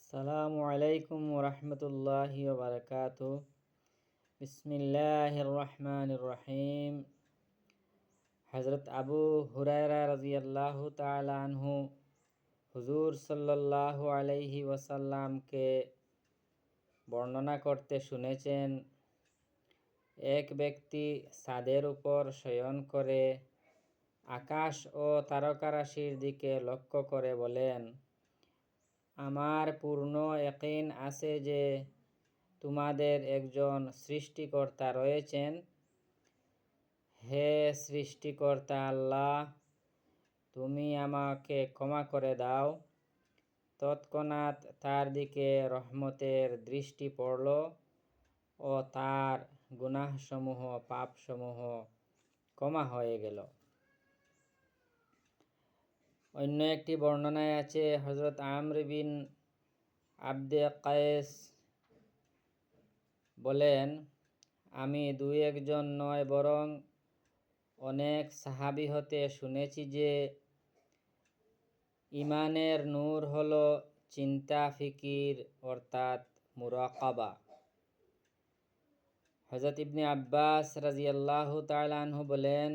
আসসালামু আলাইকুম ওরহমতুল্লাহি ওবরকাতু। বিসমিল্লাহির রহমানির রহিম। হযরত আবু হুরায়রা রাদিয়াল্লাহু তাআলা আনহু হুজুর সাল্লাল্লাহু আলাইহি ওয়াসাল্লামকে বর্ণনা করতে শুনেছেন, এক ব্যক্তি ছাদের উপর শয়ন করে আকাশ ও তারকারাশির দিকে লক্ষ্য করে বলেন, আমার পূর্ণ ইয়াকিন আছে যে তোমাদের একজন সৃষ্টিকর্তা রয়েছেন। হে সৃষ্টিকর্তা আল্লাহ, তুমি আমাকে ক্ষমা করে দাও। তৎক্ষণাৎ তার দিকে রহমতের দৃষ্টি পড়ল ও তার গুনাহসমূহ পাপসমূহ ক্ষমা হয়ে গেল। অন্য একটি বর্ণনায় আছে, হযরত আমর বিন আবদে কায়েস বলেন, আমি দুই একজন নয় বরং অনেক সাহাবী হতে শুনেছি যে ইমানের নূর হলো চিন্তা ফিকির অর্থাৎ মুরাকাবা। হযরত ইবনে আব্বাস রাদিয়াল্লাহু তাআলা আনহু বলেন,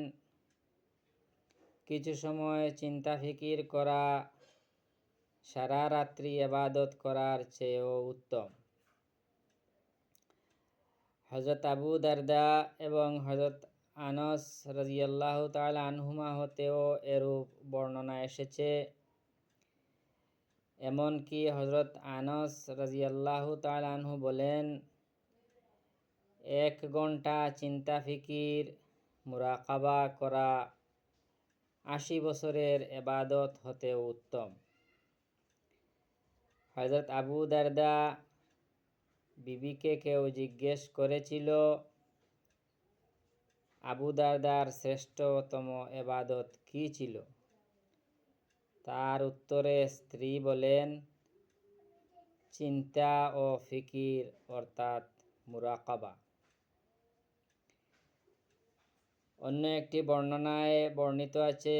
কিছু সময় চিন্তা ফিকির করা সারা রাত্রি ইবাদত করার চেয়েও উত্তম। হযরত আবু দারদা এবং হযরত আনস রাদিয়াল্লাহু তাআলা আনহুমা হতেও এরূপ বর্ণনা এসেছে। এমনকি হযরত আনস রাদিয়াল্লাহু তাআলা আনহু বলেন, 1 ঘন্টা চিন্তা ফিকির মুরাকাবা করা 80 বছরের ইবাদত হতেও উত্তম। হযরত আবু দারদা বিবিকে কেউ জিজ্ঞেস করেছিল, আবু দারদার শ্রেষ্ঠতম ইবাদত কি ছিল? তার উত্তরে স্ত্রী বলেন, চিন্তা ও ফিকির অর্থাৎ মুরাকাবা। অন্য একটি বর্ণনায় বর্ণিত আছে,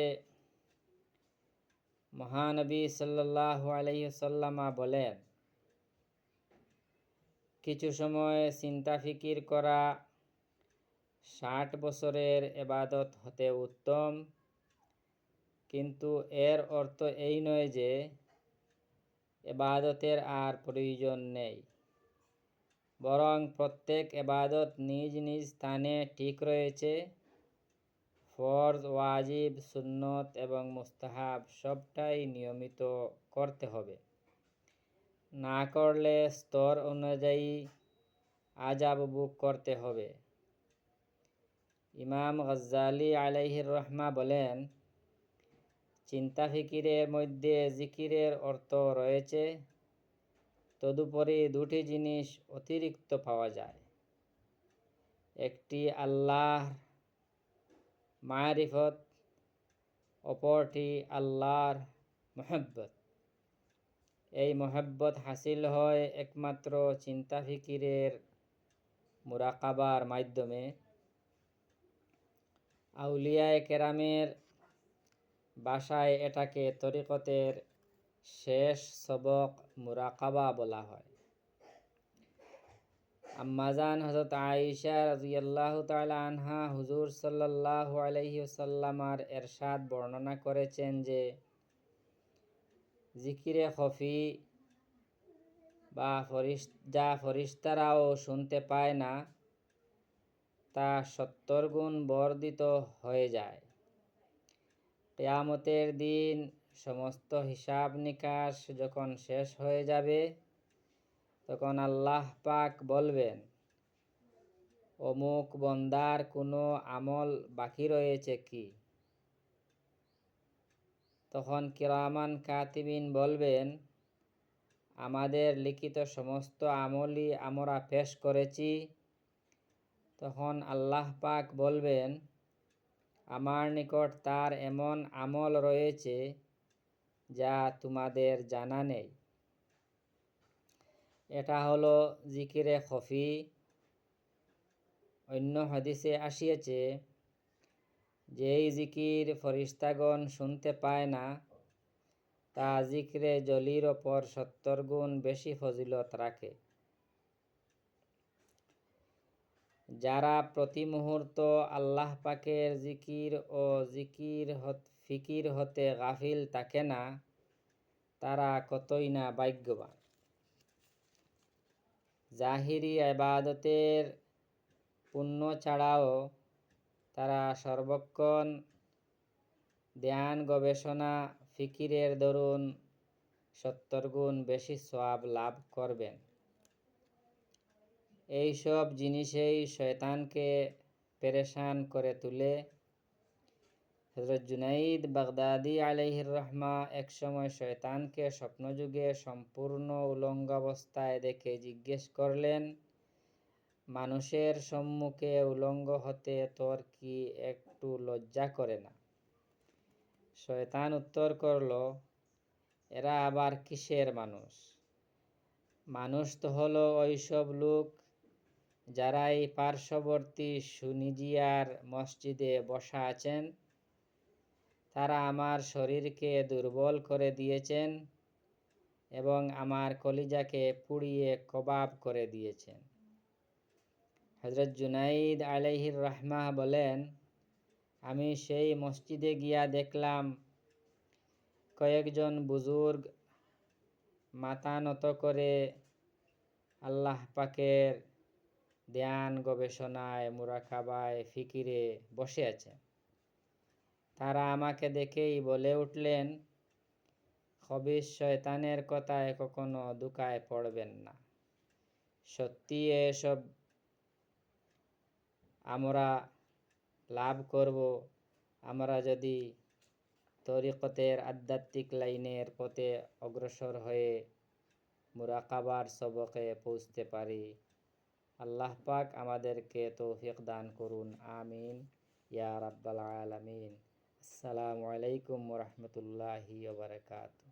মহানবী সাল্লাল্লাহু আলাইহি ওয়াসাল্লাম বলেন, কিছু সময় চিন্তা ফিকির করা 60 বছরের ইবাদত হতে উত্তম, কিন্তু এর অর্থ এই নয় যে ইবাদতের আর প্রয়োজন নেই, বরং প্রত্যেক ইবাদত নিজ নিজ স্থানে ঠিক রয়েছে। ফরজ, ওয়াজিব, সুন্নত এবং মুস্তাহাব সবটাই নিয়মিত করতে হবে। না করলে স্তর অনুযায়ী আযাব ভোগ করতে হবে। ইমাম গজ্জালি আলাইহির রহমা বলেন, চিন্তা ফিকিরের মধ্যে জিকিরের অর্থ রয়েছে, তদুপরি দুটি জিনিস অতিরিক্ত পাওয়া যায়। একটি আল্লাহর মারিফত, অপরটি আল্লাহর মুহাব্বত। এই মুহাব্বত হাসিল হয় একমাত্র চিন্তা ফিকিরের মুরাকাবার মাধ্যমে। আউলিয়ায়ে কেরামের ভাষায় এটাকে তরিকতের শেষ সবক মুরাকাবা বলা হয়। আম্মাজান হযরত আয়েশা রাদিয়াল্লাহু তাআলা আনহা হুজুর সাল্লাল্লাহু আলাইহি ওয়াসাল্লামের ইরশাদ বর্ণনা করেছেন যে, জিকিরে খফি বা যা ফেরেশতারাও শুনতে পায় না, তা 70 গুণ বর্ধিত হয়ে যায়। কিয়ামতের দিন সমস্ত হিসাব নিকাশ যখন শেষ হয়ে যাবে, তখন আল্লাহ পাক বলবেন, অমুক বান্দার কোনো আমল বাকি রয়েছে কি? তখন কিরামান কাতিবিন বলবেন, আমাদের লিখিত সমস্ত আমলই আমরা পেশ করেছি। তখন আল্লাহ পাক বলবেন, আমার নিকট তার এমন আমল রয়েছে যা তোমাদের জানা নেই। এটা হলো জিকিরে খফি। অন্য হাদিসে আসিয়াছে, যেই জিকির ফেরেশতাগণ শুনতে পায় না, তা জিক্রে জলির ওপর 70 গুণ বেশি ফজিলত রাখে। যারা প্রতি মুহূর্ত আল্লাহ পাকের জিকির ও ফিকির হতে গাফিল থাকে না, তারা কতই না ভাগ্যবান। জাহিরি ইবাদতের পুণ্য ছাড়াও তারা সর্বক্ষণ ধ্যান, গবেষণা, ফিকিরের দরুন 70 গুণ বেশি সওয়াব লাভ করবেন। এইসব জিনিসেই শয়তানকে পেরেশান করে তুলে। হযরত জুনাইদ বাগদাদি আলাইহির রহমা একসময় শয়তানকে স্বপ্নযুগে সম্পূর্ণ উলঙ্গ অবস্থায় দেখে জিজ্ঞেস করলেন, মানুষের সম্মুখে উলঙ্গ হতে তোর কি একটু লজ্জা করে না? শয়তান উত্তর করল, এরা আবার কিসের মানুষ? মানুষ তো হলো ওইসব লোক যারা এই পার্শ্ববর্তী সুনিজিয়ার মসজিদে বসা আছেন। তারা আমার শরীরকে দুর্বল করে দিয়েছেন এবং আমার কলিজাকে পুড়িয়ে কবাব করে দিয়েছেন। হযরত জুনাইদ আলাইহির রহমাহ বলেন, আমি সেই মসজিদে গিয়া দেখলাম কয়েকজন বুজুর্গ মাথা নত করে আল্লাহ পাকের ধ্যান, গবেষণায়, মুরাকাবায়, ফিকিরে বসে আছেন। তারা আমাকে দেখেই বলে উঠলেন, খবিশ শয়তানের কথায় কখনো ধোঁকায় পড়বেন না। সত্যি এসব আমরা লাভ করব আমরা যদি তরিকতের আধ্যাত্মিক লাইনের পথে অগ্রসর হয়ে মুরাকাবার সবকে পৌঁছতে পারি। আল্লাহ পাক আমাদেরকে তৌফিক দান করুন, আমিন ইয়া রাব্বাল আলামিন। আসসালামু আলাইকুম ওয়া রাহমাতুল্লাহি ওয়া বারাকাতুহু।